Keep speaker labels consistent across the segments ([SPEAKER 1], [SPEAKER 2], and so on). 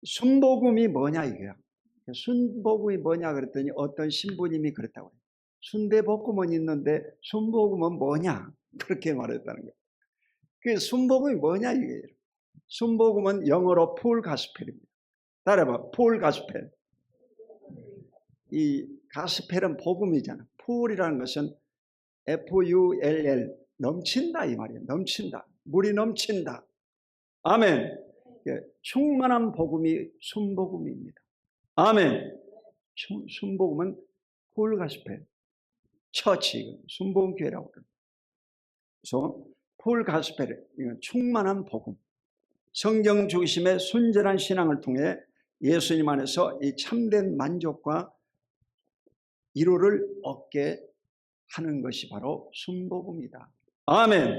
[SPEAKER 1] 순복음이 뭐냐 이거야. 순복음이 뭐냐 그랬더니 어떤 신부님이 그랬다고 해요. 순대볶음은 있는데 순복음은 뭐냐? 그렇게 말했다는 거예요. 그 순복음이 뭐냐 이거예요. 순복음은 영어로 풀 가스펠입니다. 따라해봐. 풀 가스펠. 이 가스펠은 복음이잖아. 풀이라는 것은 FULL, 넘친다 이 말이에요. 넘친다. 물이 넘친다. 아멘. 충만한 복음이 순복음입니다. 아멘. 순복음은 풀 가스펠. 처치, 순복음교회라고 그래요. 그래서 풀 가스펠, 이건 충만한 복음. 성경 중심의 순전한 신앙을 통해 예수님 안에서 이 참된 만족과 위로를 얻게 하는 것이 바로 순복음이다. 아멘.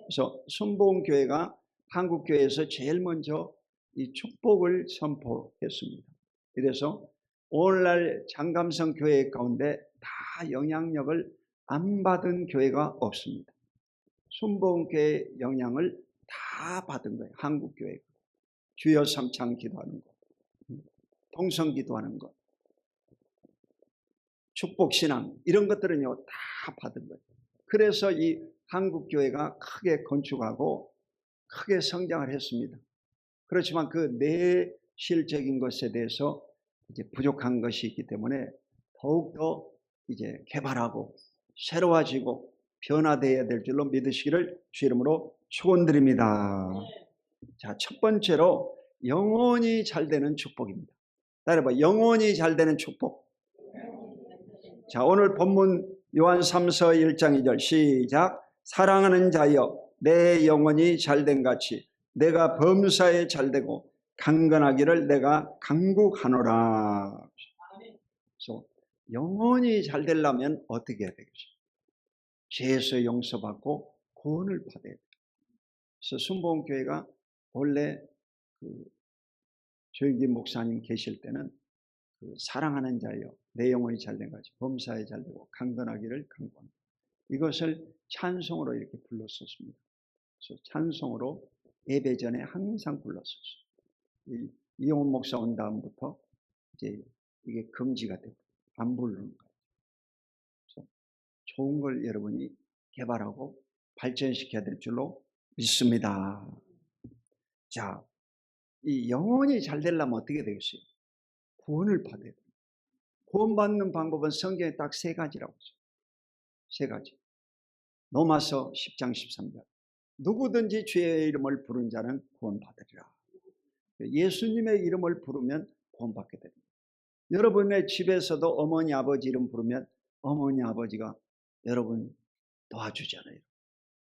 [SPEAKER 1] 그래서 순복음교회가 한국교회에서 제일 먼저 이 축복을 선포했습니다. 그래서 오늘날 장감성 교회 가운데 다 영향력을 안 받은 교회가 없습니다. 순복음교회 영향을 다 받은 거예요. 한국교회가. 주여 삼창 기도하는 것, 동성 기도하는 것, 축복신앙 이런 것들은요 다 받은 거예요. 그래서 이 한국교회가 크게 건축하고 크게 성장을 했습니다. 그렇지만 그 내실적인 것에 대해서 이제 부족한 것이 있기 때문에 더욱더 이제 개발하고 새로워지고 변화되어야 될 줄로 믿으시기를 주 이름으로 축원드립니다. 자, 첫 번째로 영원히 잘 되는 축복입니다. 따라해봐. 영원히 잘 되는 축복. 자, 오늘 본문 요한 3서 1장 2절 시작. 사랑하는 자여 내 영혼이 잘된 같이 내가 범사에 잘되고 강건하기를 내가 간구하노라. 그래서 영원히 잘 되려면 어떻게 해야 되겠어요? 죄에서 용서받고 구원을 받아야 돼요. 그래서 순복음교회가 원래 조영기 목사님 계실 때는 사랑하는 자여 내 영혼이 잘된 같이 범사에 잘되고 강건하기를 간구한다. 이것을 찬송으로 이렇게 불렀었습니다. 그래서 찬송으로 예배 전에 항상 불렀었어요. 이용훈 목사 온 다음부터 이제 이게 금지가 되고 안 부르는 거예요. 그래서 좋은 걸 여러분이 개발하고 발전시켜야 될 줄로 믿습니다. 자, 이 영혼이 잘 되려면 어떻게 되겠어요? 구원을 받아야 돼요. 구원받는 방법은 성경에 딱 세 가지라고 했어요. 세 가지. 로마서 10장 13절. 누구든지 주의 이름을 부른 자는 구원받으리라. 예수님의 이름을 부르면 구원받게 됩니다. 여러분의 집에서도 어머니 아버지 이름 부르면 어머니 아버지가 여러분 도와주잖아요.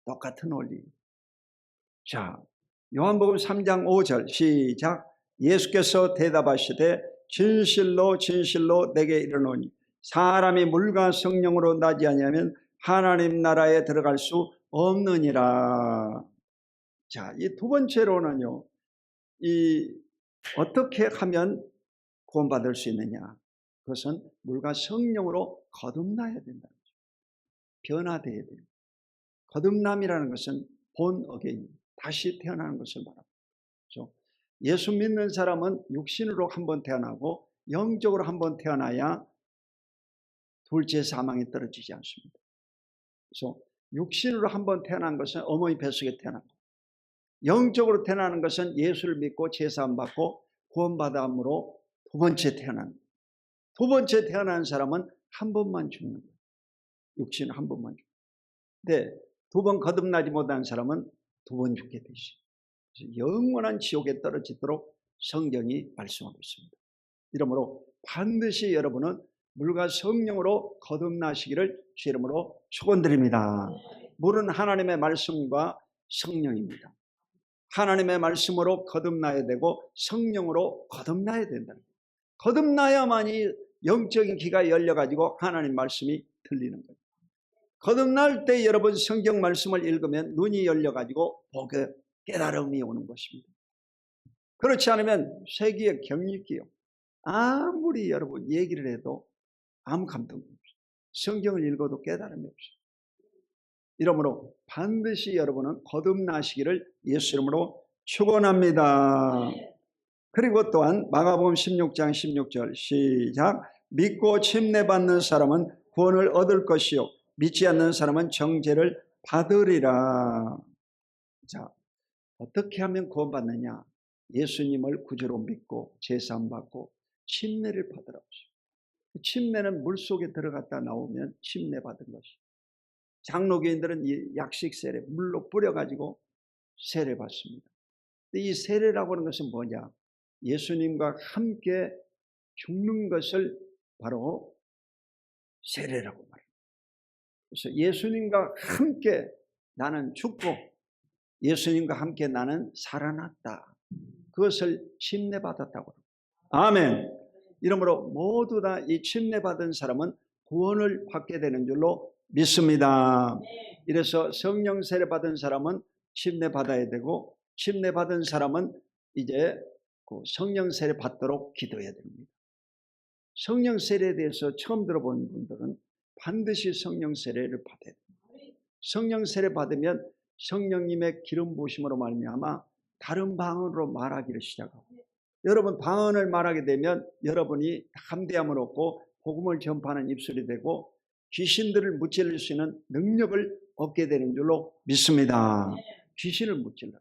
[SPEAKER 1] 똑같은 원리. 자, 요한복음 3장 5절 시작. 예수께서 대답하시되 진실로 진실로 내게 이르노니 사람이 물과 성령으로 나지 아니하면 하나님 나라에 들어갈 수 없느니라. 자, 이 두 번째로는요, 어떻게 하면 구원받을 수 있느냐? 그것은 물과 성령으로 거듭나야 된다는 거죠. 변화되어야 돼요. 거듭남이라는 것은 본 어게인, 다시 태어나는 것을 말합니다. 그렇죠? 예수 믿는 사람은 육신으로 한번 태어나고 영적으로 한번 태어나야 둘째 사망에 떨어지지 않습니다. 그래서 육신으로 한번 태어난 것은 어머니 뱃속에 태어난 것, 영적으로 태어나는 것은 예수를 믿고 제사함 받고 구원받음으로 두 번째 태어난 것. 두 번째 태어난 사람은 한 번만 죽는 거예요. 육신은 한 번만 죽는 거예요. 근데 두 번 거듭나지 못한 사람은 두 번 죽게 되시죠. 그래서 영원한 지옥에 떨어지도록 성경이 말씀하고 있습니다. 이러므로 반드시 여러분은 물과 성령으로 거듭나시기를 주 이름으로 축원드립니다. 물은 하나님의 말씀과 성령입니다. 하나님의 말씀으로 거듭나야 되고 성령으로 거듭나야 된다. 거듭나야만이 영적인 귀가 열려가지고 하나님 말씀이 들리는 거예요. 거듭날 때 여러분 성경 말씀을 읽으면 눈이 열려가지고 보게 깨달음이 오는 것입니다. 그렇지 않으면 세기의 경력이요. 아무리 여러분 얘기를 해도 아무 감동이 없어요. 성경을 읽어도 깨달음이 없어요. 이러므로 반드시 여러분은 거듭나시기를 예수 이름으로 축원합니다. 그리고 또한 마가복음 16장 16절 시작. 믿고 침례받는 사람은 구원을 얻을 것이요 믿지 않는 사람은 정죄를 받으리라. 자, 어떻게 하면 구원받느냐? 예수님을 구주로 믿고 제사함 받고 침례를 받으라고. 침례는 물속에 들어갔다 나오면 침례 받은 것이. 장로교인들은 이 약식 세례 물로 뿌려가지고 세례 받습니다. 이 세례라고 하는 것은 뭐냐? 예수님과 함께 죽는 것을 바로 세례라고 말합니다. 그래서 예수님과 함께 나는 죽고 예수님과 함께 나는 살아났다. 그것을 침례받았다고 합니다. 아멘. 이러므로 모두 다 이 침례받은 사람은 구원을 받게 되는 줄로 믿습니다. 이래서 성령 세례 받은 사람은 침례받아야 되고 침례받은 사람은 이제 그 성령 세례 받도록 기도해야 됩니다. 성령 세례에 대해서 처음 들어본 분들은 반드시 성령 세례를 받아야 됩니다. 성령 세례 받으면 성령님의 기름 부으심으로 말미암아 다른 방언으로 말하기를 시작하고, 여러분 방언을 말하게 되면 여러분이 담대함을 얻고 복음을 전파하는 입술이 되고 귀신들을 무찌를 수 있는 능력을 얻게 되는 줄로 믿습니다. 귀신을 무찔러.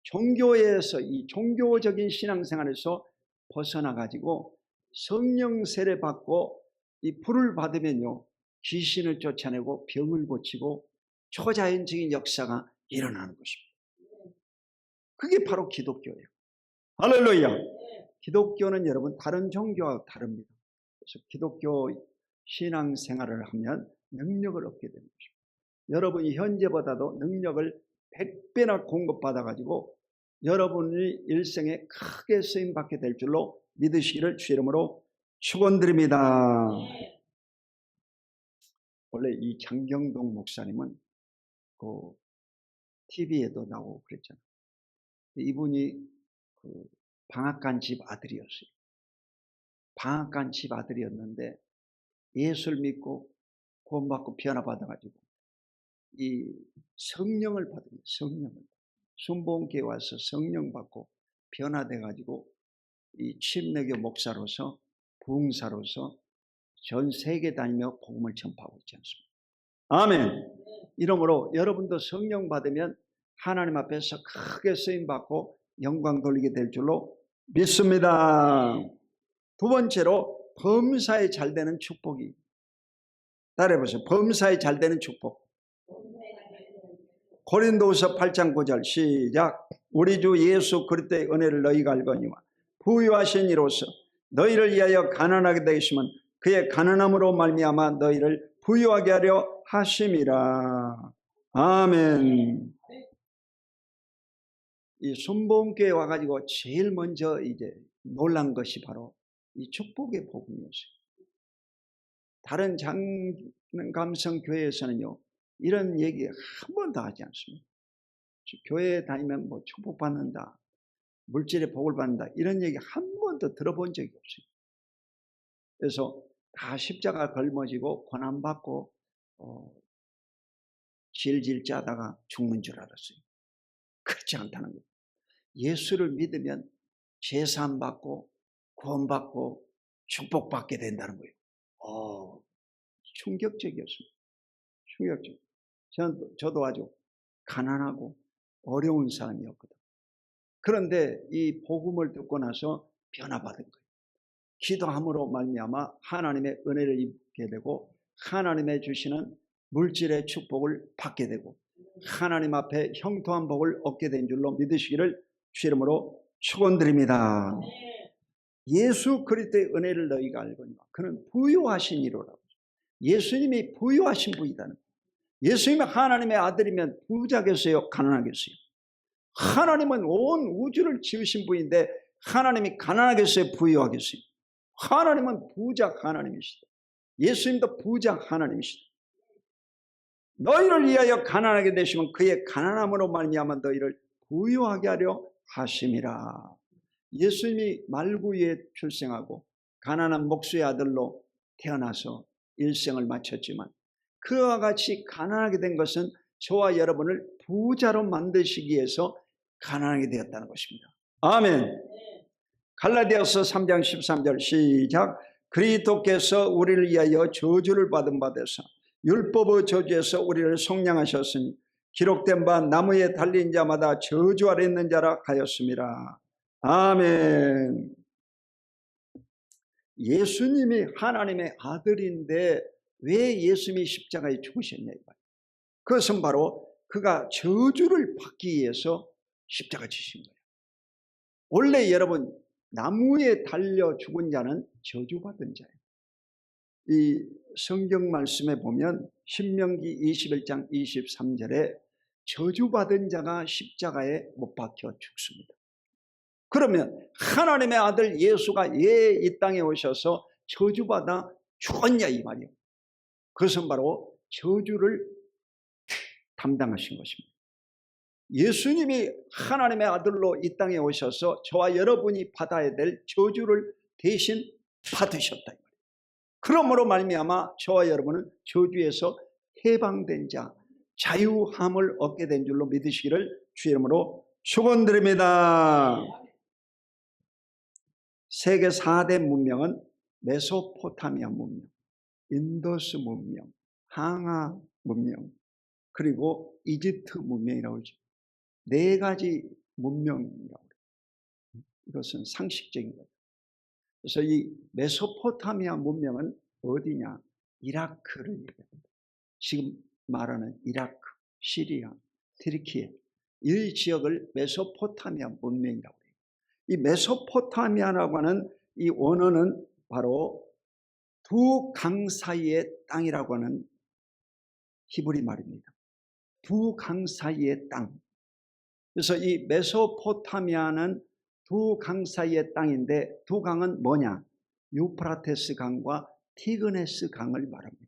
[SPEAKER 1] 종교에서 이 종교적인 신앙생활에서 벗어나 가지고 성령 세례 받고 이 불을 받으면요 귀신을 쫓아내고 병을 고치고 초자연적인 역사가 일어나는 것입니다. 그게 바로 기독교예요. 할렐루야. 기독교는 여러분 다른 종교와 다릅니다. 그래서 기독교 신앙생활을 하면 능력을 얻게 됩니다. 여러분이 현재보다도 능력을 100배나 공급받아 가지고 여러분의 일생에 크게 쓰임받게 될 줄로 믿으시기를 주 이름으로 축원드립니다. 원래 이 장경동 목사님은 그 TV에도 나오고 그랬잖아요. 이분이 그 방앗간 집 아들이었어요. 방앗간 집 아들이었는데 예수를 믿고 구원받고 변화받아가지고 이 성령을 받으면 성령을 순복음교회 와서 성령 받고 변화돼가지고 이 침례교 목사로서 부흥사로서 전 세계 다니며 복음을 전파하고 있지 않습니까? 아멘. 이러므로 여러분도 성령 받으면 하나님 앞에서 크게 쓰임받고 영광 돌리게 될 줄로 믿습니다. 두 번째로 범사에 잘 되는 축복이. 따라해보세요. 범사에 잘 되는 축복. 고린도후서 8장 9절 시작. 우리 주 예수 그리스도의 은혜를 너희가 알거니와 부유하신 이로써 너희를 위하여 가난하게 되시면 그의 가난함으로 말미암아 너희를 부유하게 하려 하심이라. 아멘. 이 순복음교회 와가지고 제일 먼저 이제 놀란 것이 바로 이 축복의 복음이었어요. 다른 장감성 교회에서는요 이런 얘기 한 번도 하지 않습니다. 교회에 다니면 뭐 축복받는다, 물질의 복을 받는다 이런 얘기 한 번도 들어본 적이 없어요. 그래서 다 십자가 걸머지고 고난받고 질질 짜다가 죽는 줄 알았어요. 그렇지 않다는 거예요. 예수를 믿으면 제사함 받고 구원받고 축복받게 된다는 거예요. 충격적이었습니다. 충격적. 저도 아주 가난하고 어려운 사람이었거든. 그런데 이 복음을 듣고 나서 변화받은 거예요. 기도함으로 말미암아 하나님의 은혜를 입게 되고 하나님의 주시는 물질의 축복을 받게 되고 하나님 앞에 형통한 복을 얻게 된 줄로 믿으시기를 주 이름으로 축원드립니다. 예수 그리스도의 은혜를 너희가 알거니와 그는 부유하신 이로라고. 예수님이 부유하신 분이다는 거예요. 예수님이 하나님의 아들이면 부자겠어요? 가난하겠어요? 하나님은 온 우주를 지으신 분인데 하나님이 가난하겠어요? 부유하겠어요? 하나님은 부자 하나님이시다. 예수님도 부자 하나님이시다. 너희를 위하여 가난하게 되시면 그의 가난함으로 말미암아 너희를 부유하게 하려 하심이라. 예수님이 말구유에 출생하고 가난한 목수의 아들로 태어나서 일생을 마쳤지만 그와 같이 가난하게 된 것은 저와 여러분을 부자로 만드시기 위해서 가난하게 되었다는 것입니다. 아멘. 갈라디아서 3장 13절 시작. 그리스도께서 우리를 위하여 저주를 받은 바 되사 율법의 저주에서 우리를 속량하셨으니 기록된 바 나무에 달린 자마다 저주 아래 있는 자라 하였습니다. 아멘. 예수님이 하나님의 아들인데 왜 예수님이 십자가에 죽으셨냐 이거예요. 그것은 바로 그가 저주를 받기 위해서 십자가 지신 거예요. 원래 여러분 나무에 달려 죽은 자는 저주받은 자예요. 이 성경 말씀에 보면 신명기 21장 23절에 저주받은 자가 십자가에 못 박혀 죽습니다. 그러면 하나님의 아들 예수가 왜 이 땅에 오셔서 저주받아 죽었냐 이 말이에요. 그것은 바로 저주를 담당하신 것입니다. 예수님이 하나님의 아들로 이 땅에 오셔서 저와 여러분이 받아야 될 저주를 대신 받으셨다. 그러므로 말미암아 저와 여러분은 저주에서 해방된 자, 자유함을 얻게 된 줄로 믿으시기를 주의 이름으로 축원드립니다. 세계 4대 문명은 메소포타미아 문명, 인더스 문명, 항아 문명, 그리고 이집트 문명이라고 하죠. 4가지 문명이라고 해요. 이것은 상식적인 거예요. 그래서 이 메소포타미아 문명은 어디냐? 이라크를 얘기합니다. 지금 말하는 이라크, 시리아, 트리키에 이 지역을 메소포타미아 문명이라고 해요. 이 메소포타미아라고 하는 이 원어는 바로 두 강 사이의 땅이라고 하는 히브리 말입니다. 두 강 사이의 땅. 그래서 이 메소포타미아는 두 강 사이의 땅인데 두 강은 뭐냐? 유프라테스 강과 티그네스 강을 말합니다.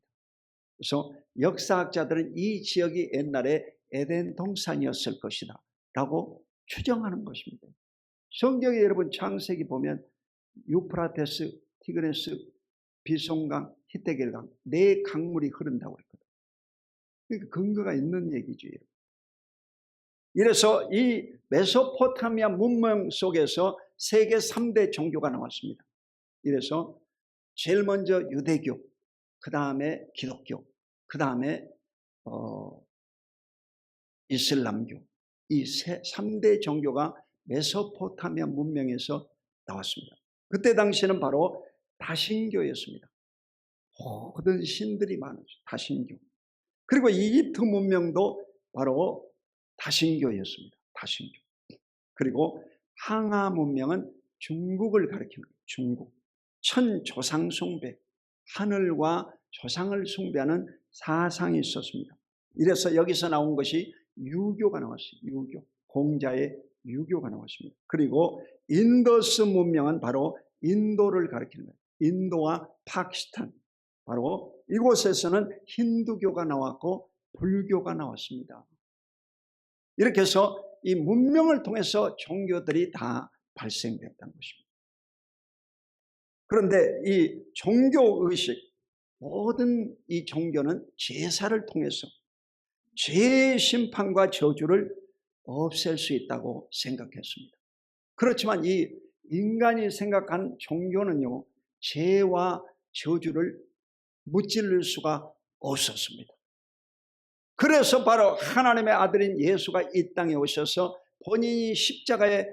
[SPEAKER 1] 그래서 역사학자들은 이 지역이 옛날에 에덴 동산이었을 것이다 라고 추정하는 것입니다. 성경에 여러분 창세기 보면 유프라테스, 티그네스, 비송강, 히데겔강 4강물이 흐른다고 했거든요. 그러니까 근거가 있는 얘기죠. 이래서 이 메소포타미아 문명 속에서 세계 3대 종교가 나왔습니다. 이래서 제일 먼저 유대교, 그 다음에 기독교, 그 다음에 이슬람교, 이 3대 종교가 메소포타미아 문명에서 나왔습니다. 그때 당시에는 바로 다신교였습니다. 모든 신들이 많았죠. 다신교. 그리고 이집트 문명도 바로 다신교였습니다. 다신교. 그리고 항아 문명은 중국을 가리키는 거예요. 중국. 천조상 숭배, 하늘과 조상을 숭배하는 사상이 있었습니다. 이래서 여기서 나온 것이 유교가 나왔어요. 유교. 공자의 유교가 나왔습니다. 그리고 인더스 문명은 바로 인도를 가리키는 거예요. 인도와 파키스탄. 바로 이곳에서는 힌두교가 나왔고 불교가 나왔습니다. 이렇게 해서 이 문명을 통해서 종교들이 다 발생됐다는 것입니다. 그런데 이 종교의식, 모든 이 종교는 제사를 통해서 죄의 심판과 저주를 없앨 수 있다고 생각했습니다. 그렇지만 이 인간이 생각한 종교는요, 죄와 저주를 무찔릴 수가 없었습니다. 그래서 바로 하나님의 아들인 예수가 이 땅에 오셔서 본인이 십자가에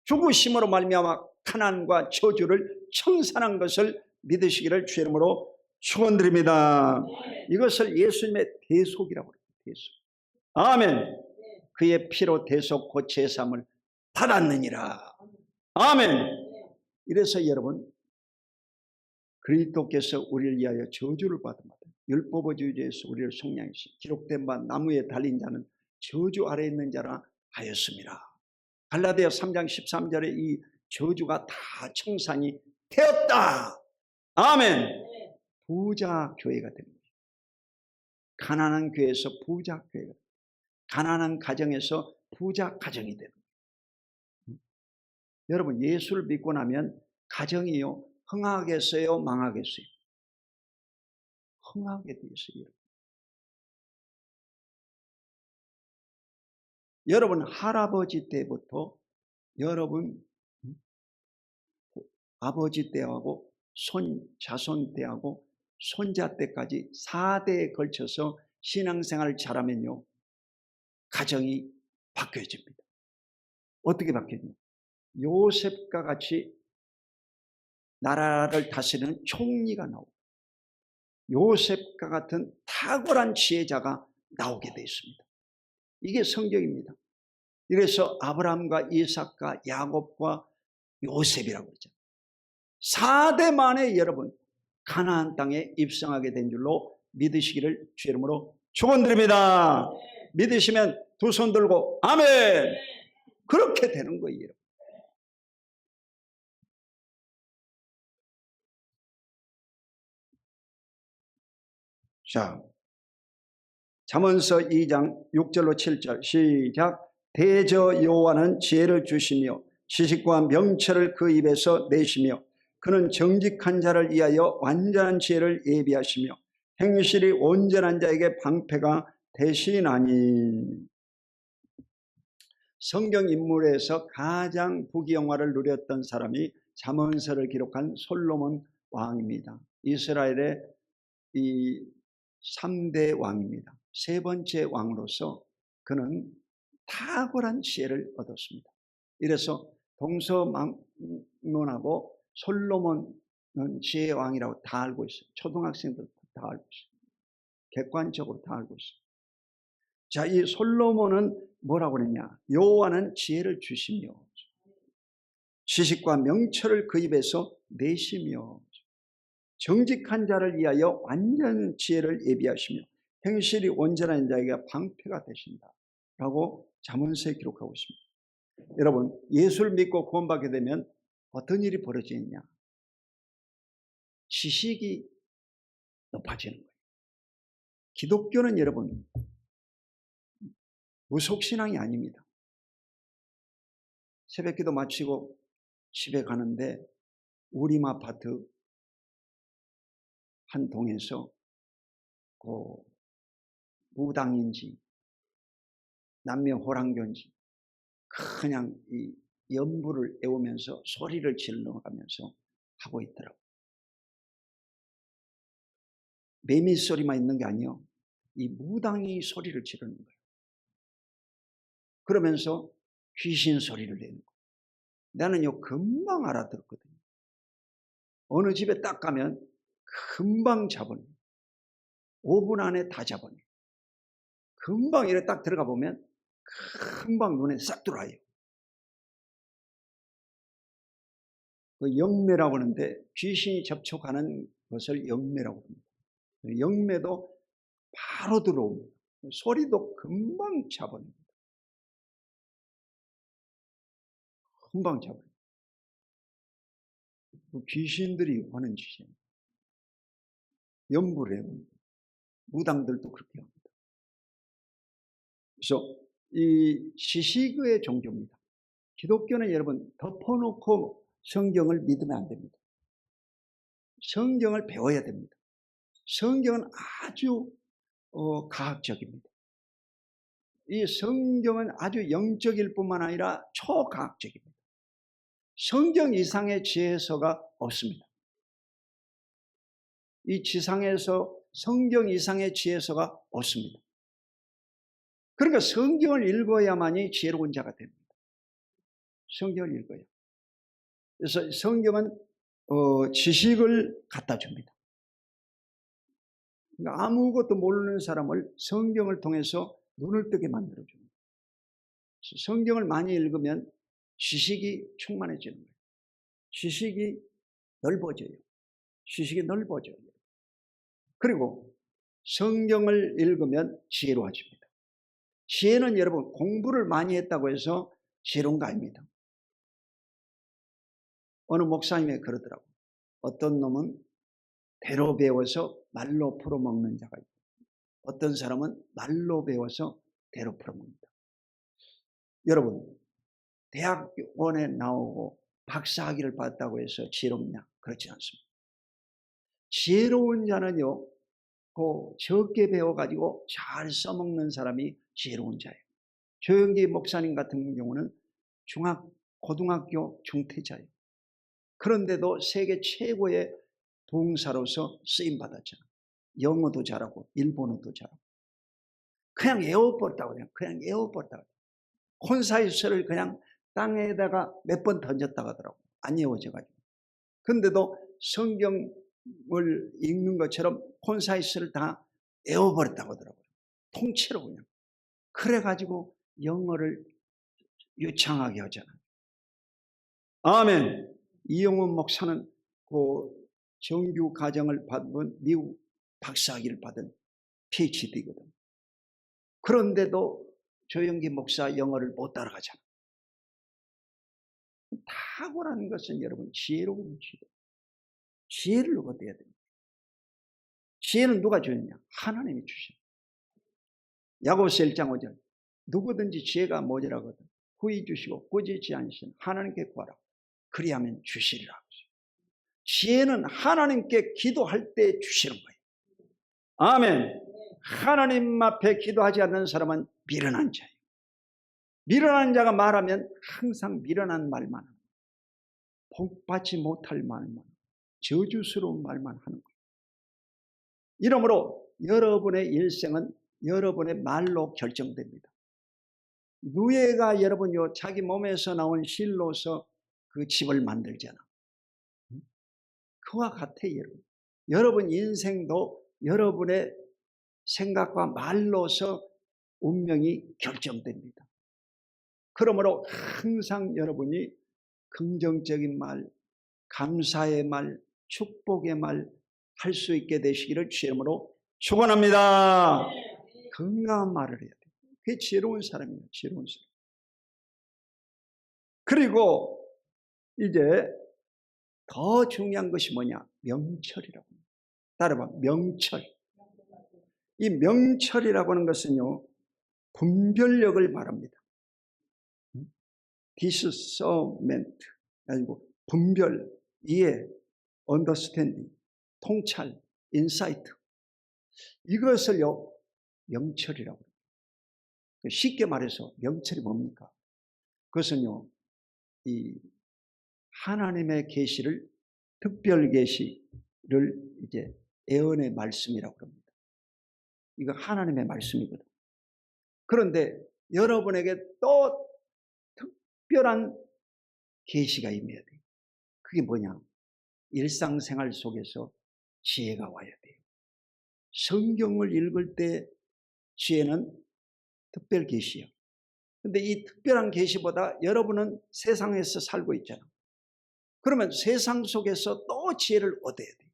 [SPEAKER 1] 죽으심으로 말미암아 가난과 저주를 청산한 것을 믿으시기를 주의 이름으로 축원드립니다. 이것을 예수님의 대속이라고 해요. 대속. 아멘. 그의 피로 대속 곧 제사함을 받았느니라. 아멘. 이래서 여러분 그리스도께서 우리를 위하여 저주를 받은 바 율법의 저주에서 우리를 속량하시고 기록된 바 나무에 달린 자는 저주 아래 있는 자라 하였습니다. 갈라디아 3장 13절에 이 저주가 다 청산이 되었다. 아멘. 부자 교회가 됩니다. 가난한 교회에서 부자 교회가 됩니다. 가난한 가정에서 부자 가정이 됩니다. 여러분 예수를 믿고 나면 가정이요 흥하겠어요 망하겠어요? 흥하게 돼 있어요. 여러분 할아버지 때부터 여러분 아버지 때하고 자손 때하고 손자 때까지 4대에 걸쳐서 신앙생활을 잘하면요, 가정이 바뀌어집니다. 어떻게 바뀌냐? 요셉과 같이 나라를 다스리는 총리가 나오고 요셉과 같은 탁월한 지혜자가 나오게 되어 있습니다. 이게 성경입니다. 이래서 아브라함과 이삭과 야곱과 요셉이라고 그러죠. 4대 만에 여러분 가나안 땅에 입성하게 된 줄로 믿으시기를 주 이름으로 축원드립니다. 믿으시면 두 손 들고 아멘. 그렇게 되는 거예요. 자, 잠언서 2장 6절로 7절 시작. 대저 여호와는 지혜를 주시며 지식과 명철을 그 입에서 내시며 그는 정직한 자를 위하여 완전한 지혜를 예비하시며 행실이 온전한 자에게 방패가 되시나니. 성경 인물에서 가장 부귀영화를 누렸던 사람이 잠언서를 기록한 솔로몬 왕입니다. 이스라엘의 이 3대 왕입니다. 세 번째 왕으로서 그는 탁월한 지혜를 얻었습니다. 이래서 동서남론하고 솔로몬은 지혜의 왕이라고 다 알고 있어요. 초등학생들도 다 알고 있어요. 객관적으로 다 알고 있어요. 자, 이 솔로몬은 뭐라고 그랬냐? 여호와는 지혜를 주시며 지식과 명철을 그 입에서 내시며 정직한 자를 위하여 완전 지혜를 예비하시며 행실이 온전한 자에게 방패가 되신다 라고 잠언서에 기록하고 있습니다. 여러분, 예수를 믿고 구원받게 되면 어떤 일이 벌어지느냐? 지식이 높아지는 거예요. 기독교는 여러분 무속신앙이 아닙니다. 새벽기도 마치고 집에 가는데 우림 아파트 한 동에서 그 무당인지 남녀호랑교인지 그냥 이 연부를 애우면서 소리를 질러가면서 하고 있더라고요. 매미 소리만 있는 게 아니에요. 이 무당이 소리를 지르는 거예요. 그러면서 귀신 소리를 내는 거예요. 나는요 금방 알아들었거든요. 어느 집에 딱 가면 금방 잡아내. 5분 안에 다 잡아내. 금방 이렇게 딱 들어가 보면 금방 눈에 싹 들어와요. 그 영매라고 하는데 귀신이 접촉하는 것을 영매라고 합니다. 영매도 바로 들어옵니다. 소리도 금방 잡아냅니다. 금방 잡아냅니다. 그 귀신들이 하는 짓이에요. 연부를 해요. 무당들도 그렇게 합니다. 그래서 이 지식의 종교입니다. 기독교는 여러분 덮어놓고 성경을 믿으면 안 됩니다. 성경을 배워야 됩니다. 성경은 아주 과학적입니다. 이 성경은 아주 영적일 뿐만 아니라 초과학적입니다. 성경 이상의 지혜서가 없습니다. 이 지상에서 성경 이상의 지혜서가 없습니다. 그러니까 성경을 읽어야만이 지혜로운 자가 됩니다. 성경을 읽어야. 그래서 성경은 지식을 갖다 줍니다. 그러니까 아무것도 모르는 사람을 성경을 통해서 눈을 뜨게 만들어줍니다. 성경을 많이 읽으면 지식이 충만해지는 거예요. 지식이 넓어져요. 지식이 넓어져요. 그리고 성경을 읽으면 지혜로워집니다. 지혜는 여러분 공부를 많이 했다고 해서 지혜로운 거 아닙니다. 어느 목사님이 그러더라고요. 어떤 놈은 대로 배워서 말로 풀어먹는 자가 있고 어떤 사람은 말로 배워서 대로 풀어먹는다. 여러분 대학원에 나오고 박사학위를 받았다고 해서 지혜롭냐? 그렇지 않습니다. 지혜로운 자는요 그 적게 배워가지고 잘 써먹는 사람이 지혜로운 자예요. 조영기 목사님 같은 경우는 고등학교 중퇴자예요. 그런데도 세계 최고의 동사로서 쓰임받았잖아. 영어도 잘하고 일본어도 잘하고. 그냥 외워버렸다고 그냥 외워버렸다고. 콘사이스를 그냥 땅에다가 몇 번 던졌다고 하더라고. 안 외워져가지고. 근데도 성경을 읽는 것처럼 콘사이스를 다 외워버렸다고 하더라고요. 통째로 그냥. 그래가지고 영어를 유창하게 하잖아요. 아멘. 이영훈 목사는 그 정규 과정을 받은 미국 박사학위를 받은 PhD거든. 그런데도 조영기 목사 영어를 못 따라가잖아. 탁월한 것은 여러분 지혜로운 지혜. 지혜를 얻어야 됩니다. 지혜는 누가 주느냐? 하나님이 주십니다. 야고보서 1장 5절. 누구든지 지혜가 모자라거든 후히 주시고 꾸짖지 않으신 하나님께 구하라. 그리하면 주시리라. 지혜는 하나님께 기도할 때 주시는 거예요. 아멘. 하나님 앞에 기도하지 않는 사람은 미련한 자예요. 미련한 자가 말하면 항상 미련한 말만 합니다. 복받지 못할 말만, 저주스러운 말만 하는 거예요. 이러므로 여러분의 일생은 여러분의 말로 결정됩니다. 누에가 여러분요 자기 몸에서 나온 실로서 그 집을 만들잖아. 그와 같아요. 여러분 인생도 여러분의 생각과 말로서 운명이 결정됩니다. 그러므로 항상 여러분이 긍정적인 말, 감사의 말, 축복의 말 할 수 있게 되시기를 주님으로 축원합니다. 건강한 말을 해야 돼요. 그게 지혜로운 사람이에요. 지혜로운 사람. 그리고 이제 더 중요한 것이 뭐냐? 명철이라고 합니다. 따라봐. 명철. 이 명철이라고 하는 것은요, 분별력을 말합니다. discernment, 아니고 분별, 이해, understanding, 통찰, insight. 이것을요, 명철이라고 합니다. 쉽게 말해서 명철이 뭡니까? 그것은요, 이 하나님의 계시를, 특별 계시를 이제 예언의 말씀이라고 합니다. 이거 하나님의 말씀이거든. 그런데 여러분에게 또 특별한 계시가 임해야 돼요. 그게 뭐냐? 일상생활 속에서 지혜가 와야 돼요. 성경을 읽을 때 지혜는 특별 계시예요. 근데 이 특별한 계시보다 여러분은 세상에서 살고 있잖아. 그러면 세상 속에서 또 지혜를 얻어야 돼요.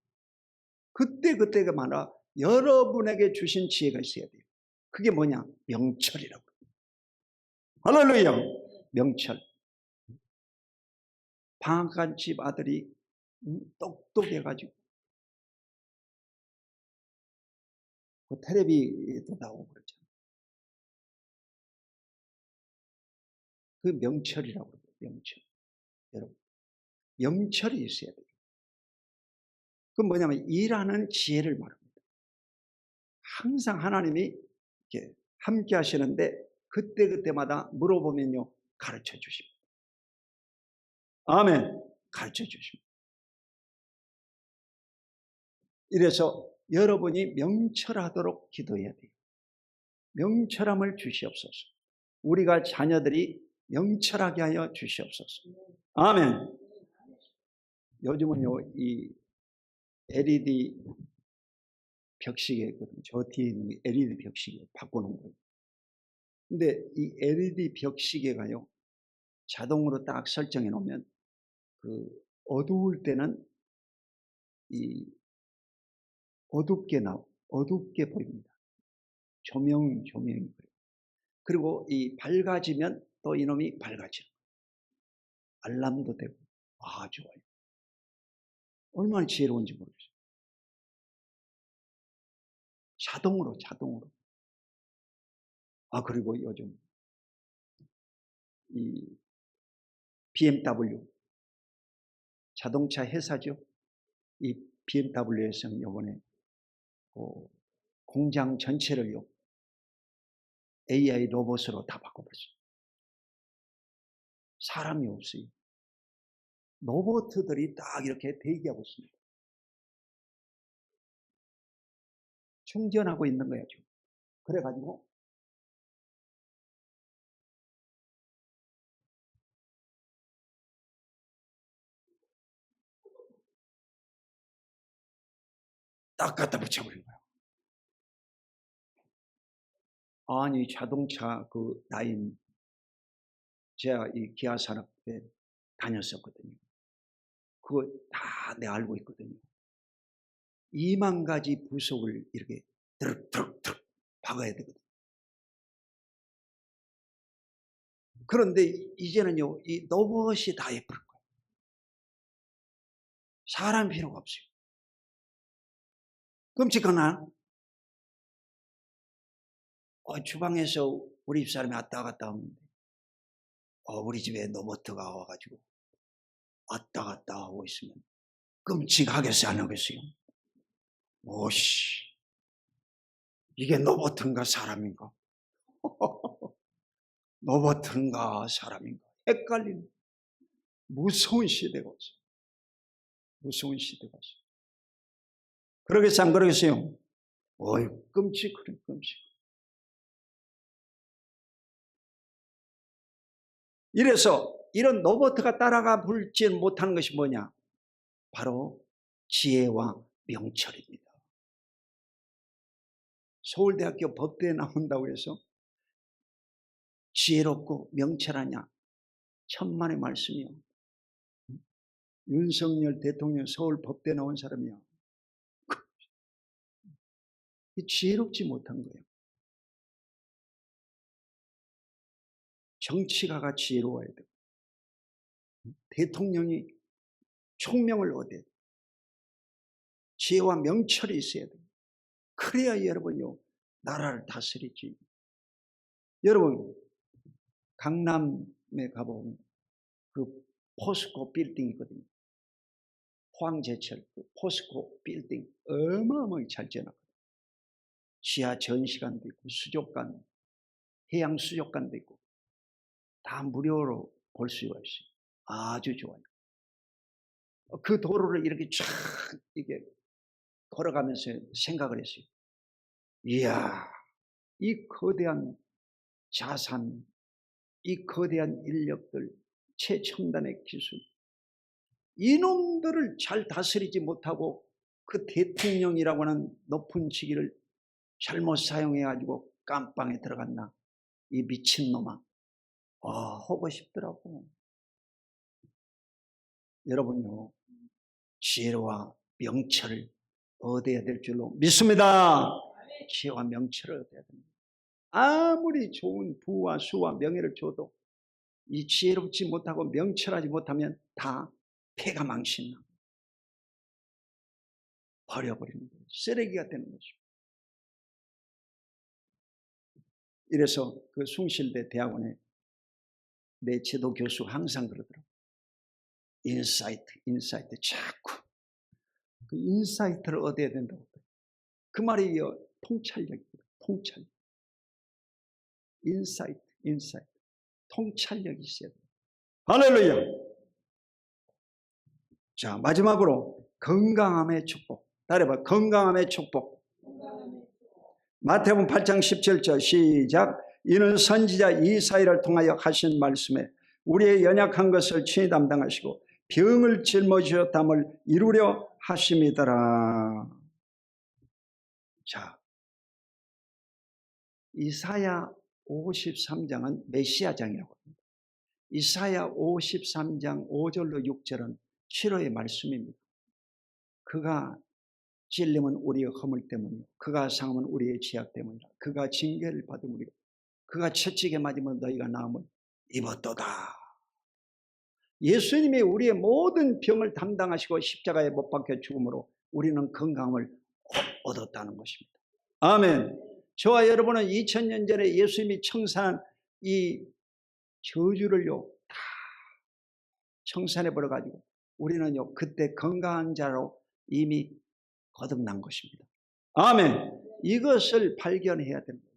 [SPEAKER 1] 그때가 많아 여러분에게 주신 지혜가 있어야 돼요. 그게 뭐냐? 명철이라고. 할렐루야. 명철. 방학간 집 아들이 똑똑해가지고 그 텔레비도 나오고 그러잖아요. 그 명철이라고 그래요. 명철. 여러분, 명철이 있어야 돼요. 그건 뭐냐면 일하는 지혜를 말합니다. 항상 하나님이 이렇게 함께 하시는데 그때마다 물어보면요 가르쳐 주십니다. 아멘. 가르쳐 주십니다. 이래서 여러분이 명철하도록 기도해야 돼요. 명철함을 주시옵소서. 우리가 자녀들이 명철하게 하여 주시옵소서. 아멘. 요즘은요 이 LED 벽시계 있거든요. 저 뒤에 있는 LED 벽시계 바꿔놓은 거예요. 근데 이 LED 벽시계가요 자동으로 딱 설정해 놓으면 그 어두울 때는 이 어둡게 보입니다. 조명이 그래요. 그리고 이 밝아지면 또 이놈이 밝아지는 거예요. 알람도 되고. 아, 좋아요. 얼마나 지혜로운지 모르겠어요. 자동으로. 아, 그리고 요즘 이 BMW 자동차 회사죠. 이 BMW에서는 이번에 공장 전체를요 AI 로봇으로 다 바꿔버렸어요. 사람이 없어요. 로봇들이 딱 이렇게 대기하고 있습니다. 충전하고 있는 거예요, 지금. 그래가지고 딱 갖다 붙여버린 거예요. 아니, 자동차 그 라인, 제가 이 기아 산업에 다녔었거든요. 그거 다 내가 알고 있거든요. 2만 가지 부속을 이렇게 드륵드륵드륵 박아야 되거든요. 그런데 이제는요, 이 로봇이 다 해버릴 거예요. 사람 필요가 없어요. 끔찍하나? 주방에서 우리 집사람이 왔다 갔다 하는데, 우리 집에 로봇가 와가지고 왔다 갔다 하고 있으면 끔찍하겠어요, 안 하겠어요? 오씨, 이게 로봇인가 사람인가? 로봇인가 사람인가? 헷갈리는 무서운 시대가 왔어요. 무서운 시대가 왔어요. 그러겠어요, 안 그러겠어요? 어이, 끔찍하네, 끔찍. 이래서 이런 로봇가 따라가 불지 못하는 것이 뭐냐? 바로 지혜와 명철입니다. 서울대학교 법대에 나온다고 해서 지혜롭고 명철하냐? 천만의 말씀이요. 윤석열 대통령 서울 법대 나온 사람이요. 지혜롭지 못한 거예요. 정치가가 지혜로워야 돼요. 대통령이 총명을 얻어야 돼요. 지혜와 명철이 있어야 돼요. 그래야 여러분요, 나라를 다스리지. 여러분, 강남에 가보면 그 포스코 빌딩 있거든요. 포항제철 그 포스코 빌딩 어마어마하게 잘 지어놨거든요. 지하 전시관도 있고 수족관, 해양 수족관도 있고 다 무료로 볼 수가 있어요. 아주 좋아요. 그 도로를 이렇게 쫙 이게 걸어가면서 생각을 했어요. 이야, 이 거대한 자산, 이 거대한 인력들, 최첨단의 기술, 이놈들을 잘 다스리지 못하고 그 대통령이라고 하는 높은 직위를 잘못 사용해가지고 깜빵에 들어갔나, 이 미친놈아. 하고 싶더라고. 여러분요, 지혜와 명철을 얻어야 될 줄로 믿습니다. 지혜와 명철을 얻어야 됩니다. 아무리 좋은 부와 수와 명예를 줘도 이 지혜롭지 못하고 명철하지 못하면 다 폐가 망신나 버려버리는 거예요. 쓰레기가 되는 것입니다. 이래서 그 숭실대 대학원에 내 제도 교수 항상 그러더라고요. 인사이트 자꾸 그 인사이트를 얻어야 된다고. 그 말이 통찰력입니다. 통찰력. 인사이트 통찰력이 있어야 돼요. 할렐루야. 자, 마지막으로 건강함의 축복. 따라해봐. 건강함의 축복. 마태복음 8장 17절 시작. 이는 선지자 이사야를 통하여 하신 말씀에 우리의 연약한 것을 친히 담당하시고 병을 짊어지셨담을 이루려 하심이더라. 자, 이사야 53장은 메시아장이라고 합니다. 이사야 53장 5절로 6절은 치료의 말씀입니다. 그가 찔림은 우리의 허물 때문이요, 그가 상함은 우리의 죄악 때문이라. 그가 징계를 받음으로 그가 채찍에 맞으면 너희가 나음을 입었도다. 예수님이 우리의 모든 병을 담당하시고 십자가에 못 박혀 죽음으로 우리는 건강을 얻었다는 것입니다. 아멘. 저와 여러분은 2000년 전에 예수님이 청산한 이 저주를요 다 청산해 버려가지고 우리는요 그때 건강한 자로 이미 거듭난 것입니다. 아멘. 이것을 발견해야 됩니다.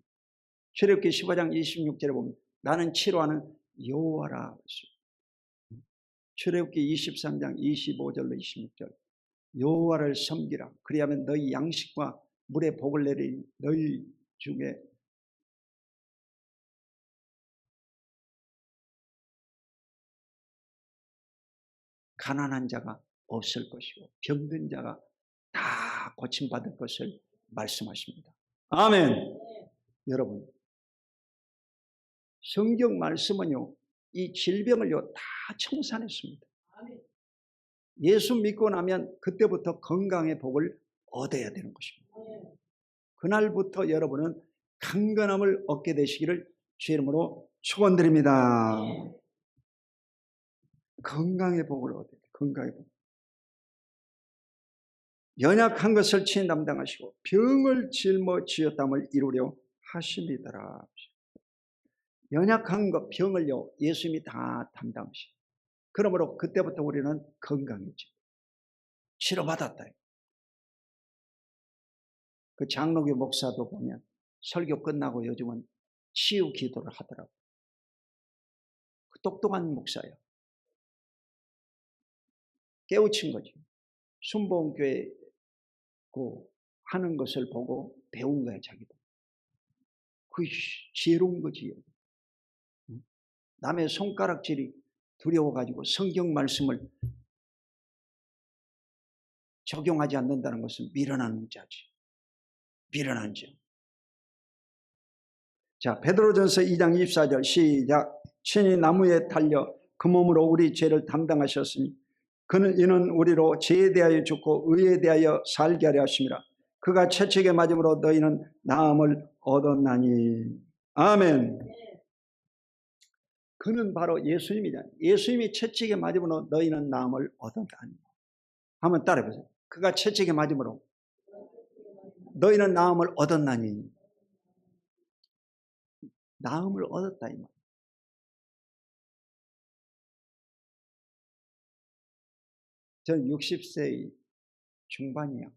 [SPEAKER 1] 출애굽기 15장 26절에 보면 나는 치료하는 여호와라. 출애굽기 23장 25절로 26절. 여호와를 섬기라. 그리하면 너희 양식과 물의 복을 내리니 너희 중에 가난한 자가 없을 것이고 병든 자가 다 고침받을 것을 말씀하십니다. 아멘. 여러분, 성경 말씀은요, 이 질병을요 다 청산했습니다. 예수 믿고 나면 그때부터 건강의 복을 얻어야 되는 것입니다. 그날부터 여러분은 강건함을 얻게 되시기를 주 이름으로 축원드립니다. 건강의 복을 얻어야 돼요. 건강의 복. 연약한 것을 친히 담당하시고 병을 짊어지었담을 이루려 하심이더라. 연약한 것, 병을요 예수님이 다 담당하시고, 그러므로 그때부터 우리는 건강해지고 치료받았다. 그 장로교 목사도 보면 설교 끝나고 요즘은 치유 기도를 하더라고요. 그 똑똑한 목사예요. 깨우친 거죠. 순복음교회 하는 것을 보고 배운 거야, 자기도. 그 지혜로운 거지. 남의 손가락질이 두려워가지고 성경 말씀을 적용하지 않는다는 것은 미련한 자지. 미련한 자. 자, 베드로전서 2장 24절 시작. 친히 나무에 달려 그 몸으로 우리 죄를 담당하셨으니 이는 우리로 죄에 대하여 죽고 의에 대하여 살게 하려 하심이라. 그가 채찍에 맞음으로 너희는 나음을 얻었나니. 아멘. 그는 바로 예수님이잖아요. 예수님이 채찍에 맞음으로 너희는 나음을 얻었나니. 한번 따라해보세요. 그가 채찍에 맞음으로 너희는 나음을 얻었나니. 나음을 얻었다 이 말. 저는 60세 중반이야.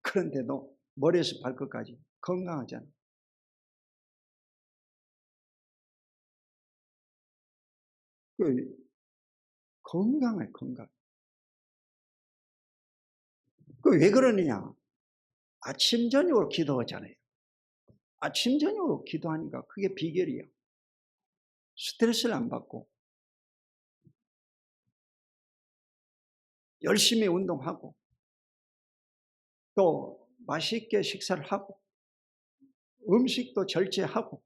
[SPEAKER 1] 그런데도 머리에서 발끝까지 건강하잖아. 건강해, 건강. 왜 그러느냐? 아침 저녁으로 기도하잖아요. 아침 저녁으로 기도하니까 그게 비결이야. 스트레스를 안 받고 열심히 운동하고 또 맛있게 식사를 하고 음식도 절제하고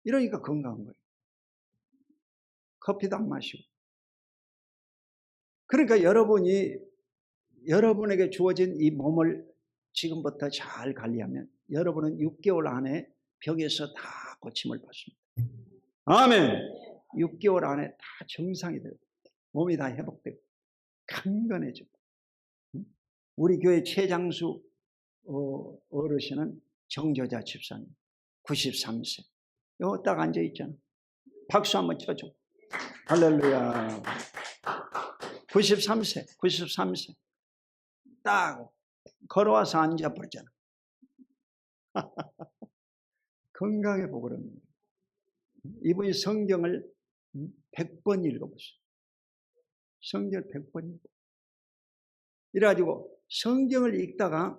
[SPEAKER 1] 이러니까 건강한 거예요. 커피도 안 마시고. 그러니까 여러분에게 주어진 이 몸을 지금부터 잘 관리하면 여러분은 6개월 안에 병에서 다 고침을 받습니다. 아멘. 6개월 안에 다 정상이 되고 몸이 다 회복되고 강건해지고. 우리 교회 최장수 어르신은 정조자 집사님 93세. 여기 딱 앉아 있잖아. 박수 한번 쳐줘. 할렐루야. 93세 딱 걸어와서 앉아버리잖아. 건강해 보거든요. 이분이 성경을 100번 읽어보세요. 성경을 100번 읽어. 이래가지고 성경을 읽다가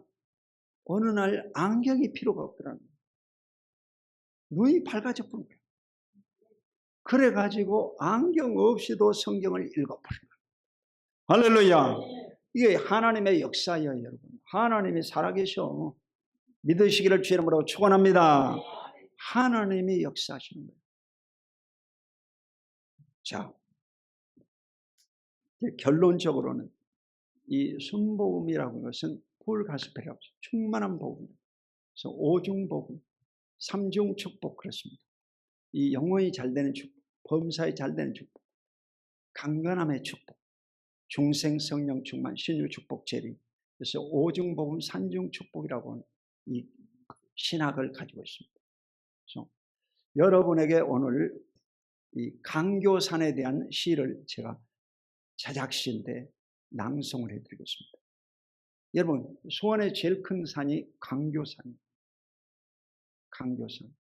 [SPEAKER 1] 어느 날 안경이 필요가 없더라는 거예요. 눈이 밝아져 버린 거예요. 그래가지고 안경 없이도 성경을 읽어버린 거예요. 할렐루야. 이게 하나님의 역사예요, 여러분. 하나님이 살아계셔. 믿으시기를 주 이름으로 축원합니다. 하나님이 역사하시는 거예요. 자, 결론적으로는 이 순복음이라고 하는 것은 폴가스펠이라고 해서 충만한 복음, 그래서 오중복음, 삼중축복 그렇습니다. 이 영혼이 잘 되는 축복, 범사에 잘 되는 축복, 강건함의 축복, 중생성령 충만, 신유축복 재림, 그래서 오중복음, 산중축복이라고 하는 이 신학을 가지고 있습니다. 그래서 여러분에게 오늘 이 강교산에 대한 시를 제가 자작시인데 낭송을 해드리겠습니다. 여러분, 수원의 제일 큰 산이 강교산입니다. 강교산.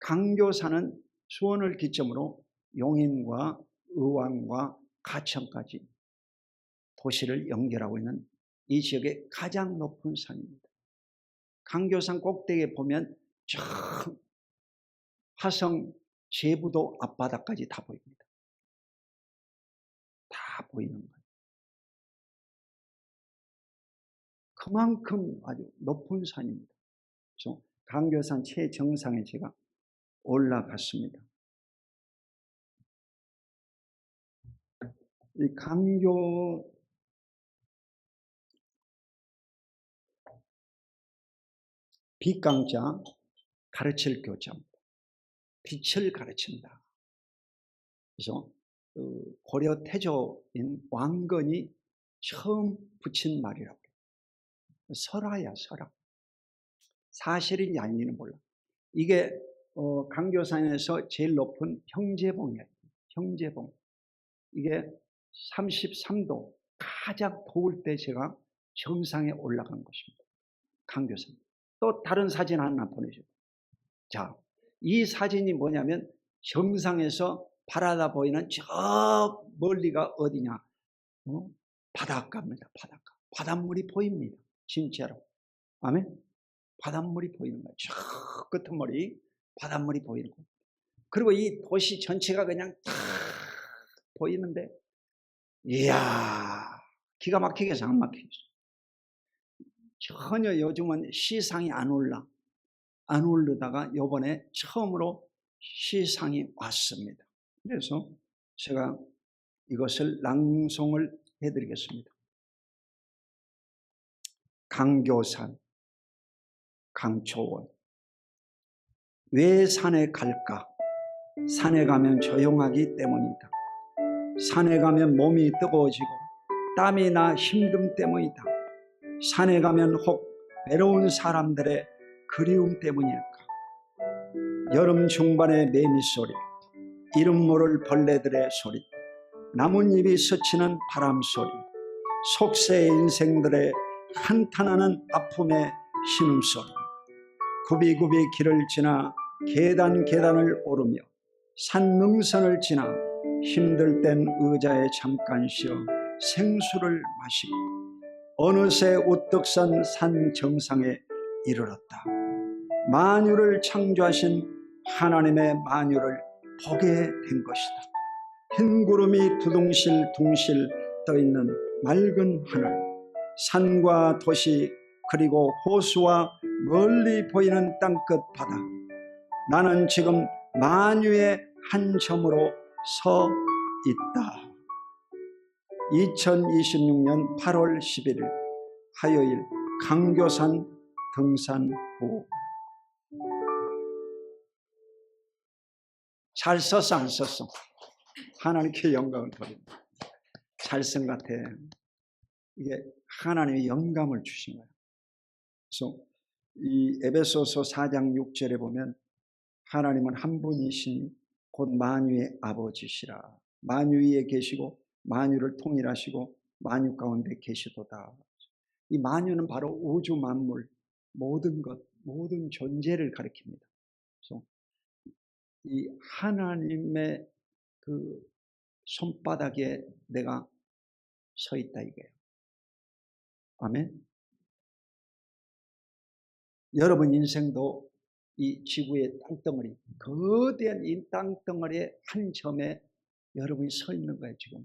[SPEAKER 1] 강교산은 수원을 기점으로 용인과 의왕과 가천까지 도시를 연결하고 있는 이 지역의 가장 높은 산입니다. 강교산 꼭대기에 보면 저 화성 제부도 앞바다까지 다 보입니다. 다 보이는 거예요. 그만큼 아주 높은 산입니다. 그래서 강교산 최정상에 제가 올라갔습니다. 이 강교 빛강자 가르칠 교자입니다. 빛을 가르친다. 그래서 고려 태조인 왕건이 처음 붙인 말이라고 해요. 설화야, 설화. 사실인지 아닌지는 몰라. 이게 강교산에서 제일 높은 형제봉이에요. 형제봉. 이게 33도 가장 더울 때 제가 정상에 올라간 것입니다. 강교산. 또 다른 사진 하나 보내줘. 자, 이 사진이 뭐냐면 정상에서 바라다 보이는 저 멀리가 어디냐? 바닷가입니다. 바닷가. 바닷물이 보입니다. 진짜로. 아멘. 바닷물이 보이는 거예요. 저 끝머리 바닷물이 보이는 거예요. 그리고 이 도시 전체가 그냥 탁 보이는데, 이야, 기가 막히게 안 막히겠어. 전혀 요즘은 시상이 안 오르다가 요번에 처음으로 시상이 왔습니다. 그래서 제가 이것을 낭송을 해드리겠습니다. 강교산, 강초원. 왜 산에 갈까? 산에 가면 조용하기 때문이다. 산에 가면 몸이 뜨거워지고 땀이 나 힘듦 때문이다. 산에 가면 혹 외로운 사람들의 그리움 때문일까? 여름 중반의 매미 소리, 이름 모를 벌레들의 소리, 나뭇잎이 스치는 바람 소리, 속세의 인생들의 한탄하는 아픔의 신음소리, 굽이굽이 길을 지나 계단을 오르며 산 능선을 지나 힘들 땐 의자에 잠깐 쉬어 생수를 마시고 어느새 우뚝 선 산 정상에 이르렀다. 만유를 창조하신 하나님의 만유를 보게 된 것이다. 흰 구름이 두둥실둥실 떠있는 맑은 하늘, 산과 도시 그리고 호수와 멀리 보이는 땅끝 바다. 나는 지금 만유의 한 점으로 서 있다. 2026년 8월 11일 화요일 강교산 등산 후. 잘 썼어 안 썼어? 하나님께 영광을 돌립니다. 잘 쓴 것 같아. 이게 하나님의 영감을 주신 거예요. 그래서 이 에베소서 4장 6절에 보면 하나님은 한 분이시니 곧 만유의 아버지시라. 만유 위에 계시고 만유를 통일하시고 만유 가운데 계시도다. 이 만유는 바로 우주 만물, 모든 것, 모든 존재를 가리킵니다. 그래서 이 하나님의 그 손바닥에 내가 서 있다 이거예요. 아멘. 여러분 인생도 이 지구의 땅덩어리, 거대한 이 땅덩어리의 한 점에 여러분이 서 있는 거예요 지금.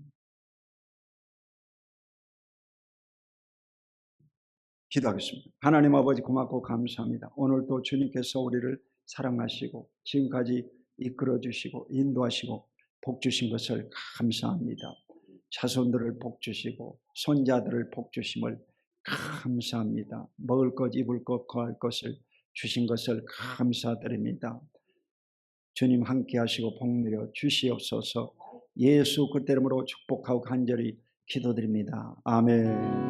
[SPEAKER 1] 기도하겠습니다. 하나님 아버지 고맙고 감사합니다. 오늘도 주님께서 우리를 사랑하시고 지금까지 이끌어 주시고 인도하시고 복 주신 것을 감사합니다. 자손들을 복 주시고 손자들을 복 주심을 감사합니다. 먹을 것 입을 것 거할 것을 주신 것을 감사드립니다. 주님 함께 하시고 복 누려 주시옵소서. 예수 그리스도 이름으로 축복하고 간절히 기도드립니다. 아멘.